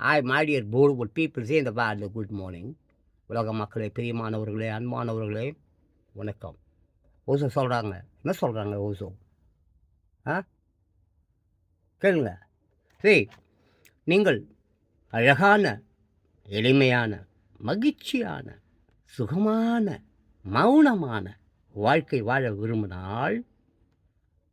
Hi, my dear beautiful people say in the world, good morning. உலக மக்களே, பிரியமானவர்களே, அன்பானவர்களே, வணக்கம். ஓசோ சொல்கிறாங்க. என்ன சொல்கிறாங்க ஓசோ? ஆ கேளுங்க. சரி, நீங்கள் அழகான, எளிமையான, மகிழ்ச்சியான, சுகமான, மௌனமான வாழ்க்கை வாழ விரும்பினால்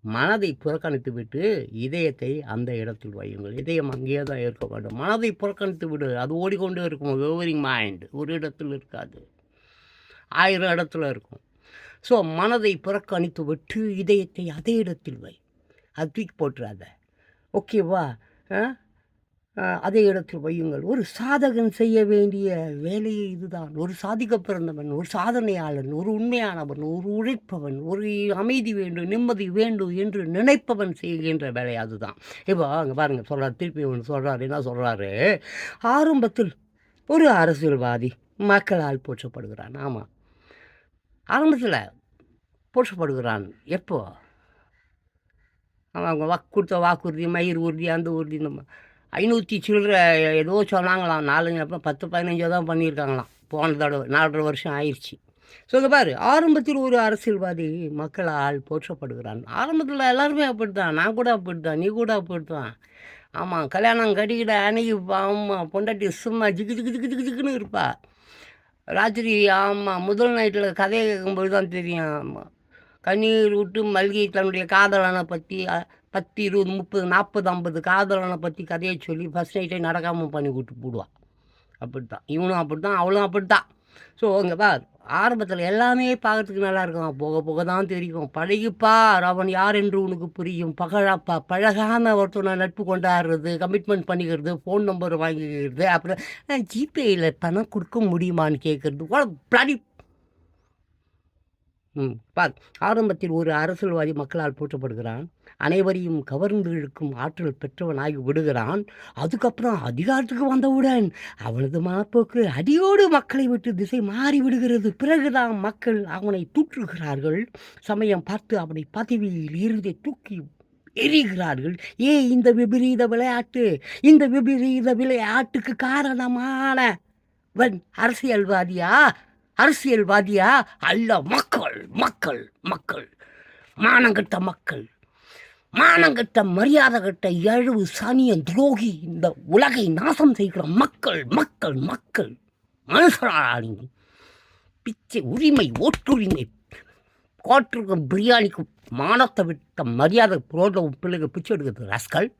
மனதை புறக்கணித்து விட்டு இதயத்தை அந்த இடத்தில் வையுங்கள். இதயம் அங்கேயே தான் இருக்க வேண்டும். மனதை புறக்கணித்து விடு, அது ஓடிக்கொண்டே இருக்கும். வேவரிங் மைண்ட் ஒரு இடத்தில் இருக்காது, 1000 இடத்துல இருக்கும். ஸோ மனதை புறக்கணித்து விட்டு இதயத்தை அதே இடத்தில் வை. அது தூக்கி போட்டுறாத. ஓகேவா? அதே இடத்தில் வையுங்கள். ஒரு சாதகன் செய்ய வேண்டிய வேலையே இதுதான். ஒரு சாதிக்க பிறந்தவன், ஒரு சாதனையாளன், ஒரு உண்மையானவன், ஒரு உழைப்பவன், ஒரு அமைதி வேண்டும், நிம்மதி வேண்டும் என்று நினைப்பவன் செய்கின்ற வேலை அதுதான். இப்போ அங்கே பாருங்கள், சொல்கிறார், திருப்பி ஒன்று சொல்கிறார். என்ன சொல்கிறாரு? ஆரம்பத்தில் ஒரு அரசியல்வாதி மக்களால் போற்றப்படுகிறான். ஆமாம், ஆரம்பத்தில் போற்றப்படுகிறான். எப்போ? அவங்க கொடுத்த வாக்குறுதி, மயிர் உறுதி, அந்த உறுதி, நம்ம 500 சில்லற ஏதோ சொன்னாங்களாம். 4 அப்போ 10, 15 தான் பண்ணியிருக்காங்களாம் போன தடவை. 4.5 வருஷம் ஆயிடுச்சு. ஸோ இங்கே பாரு, ஆரம்பத்தில் ஒரு அரசியல்வாதி மக்களால் போற்றப்படுகிறான். ஆரம்பத்தில் எல்லாருமே அப்படித்தான். நான் கூட அப்படித்தான், நீ கூட அப்படித்தான். ஆமாம், கல்யாணம் கட்டிக்கிட்ட அன்னைக்கு ஆமாம் பொண்டாட்டி சும்மா ஜிக்கு ஜிக்கு ஜிக்கு ஜிக்கு ஜிக்குன்னு இருப்பா. ராத்திரி ஆமாம் முதல் நைட்டில் கதையை கேட்கும்போது தான் தெரியும். ஆமாம், கண்ணீர் விட்டு மல்லிகை தன்னுடைய காதலனை பற்றி 10, 20, 30, 40, 50 காதலனை பற்றி கதையை சொல்லி ஃபஸ்ட் நைட்டே நடக்காமல் பண்ணி விட்டு போடுவான். அப்படித்தான் இவனும், அப்படித்தான் அவளும், அப்படித்தான். ஸோ இங்கே பார், ஆரம்பத்தில் எல்லாமே பார்க்கறதுக்கு நல்லா இருக்கும். போக போக தான் தெரியும். பழகிப்பார், அவன் யார் என்று உனக்கு புரியும். பழகாமல் ஒருத்தனை நட்பு கொண்டாடுறது, கமிட்மெண்ட் பண்ணிக்கிறது, ஃபோன் நம்பர் வாங்கிக்கிறது, அப்புறம் ஜிபேயில் பணம் கொடுக்க முடியுமான்னு கேட்குறது, பிளாடி. பார், ஆரம்பத்தில் ஒரு அரசியல்வாதி மக்களால் போற்றப்படுகிறான். அனைவரையும் கவர்ந்து இழுக்கும் ஆற்றல் பெற்றவனாகி விடுகிறான். அதுக்கப்புறம் அதிகாரத்துக்கு வந்தவுடன் அவனது மனப்போக்கு அடியோடு மக்களை விட்டு திசை மாறி விடுகிறது. பிறகுதான் மக்கள் அவனை தூற்றுகிறார்கள். சமயம் பார்த்து அவனை பதவியில் இருந்து தூக்கி எறிகிறார்கள். இந்த விபரீத விளையாட்டு, இந்த விபரீத விளையாட்டுக்கு காரணமானவன் அரசியல்வாதியா அல்ல, மக்கள் மக்கள் மக்கள் மானங்கட்ட மக்கள், மானங்கட்ட மரியாதை கட்ட எழுவு சனியன் துரோகி, இந்த உலகை நாசம் செய்கிற மக்கள் மக்கள் மக்கள். மனுஷராணி பிச்சை உரிமை, ஓட்டுரிமை, கோட்டுக்கும் பிரியாணிக்கும் மானத்தை விட்ட மரியாதை ரோட்டில் பிள்ளைங்க பிச்சை எடுக்கிறது ரஸ்கல்.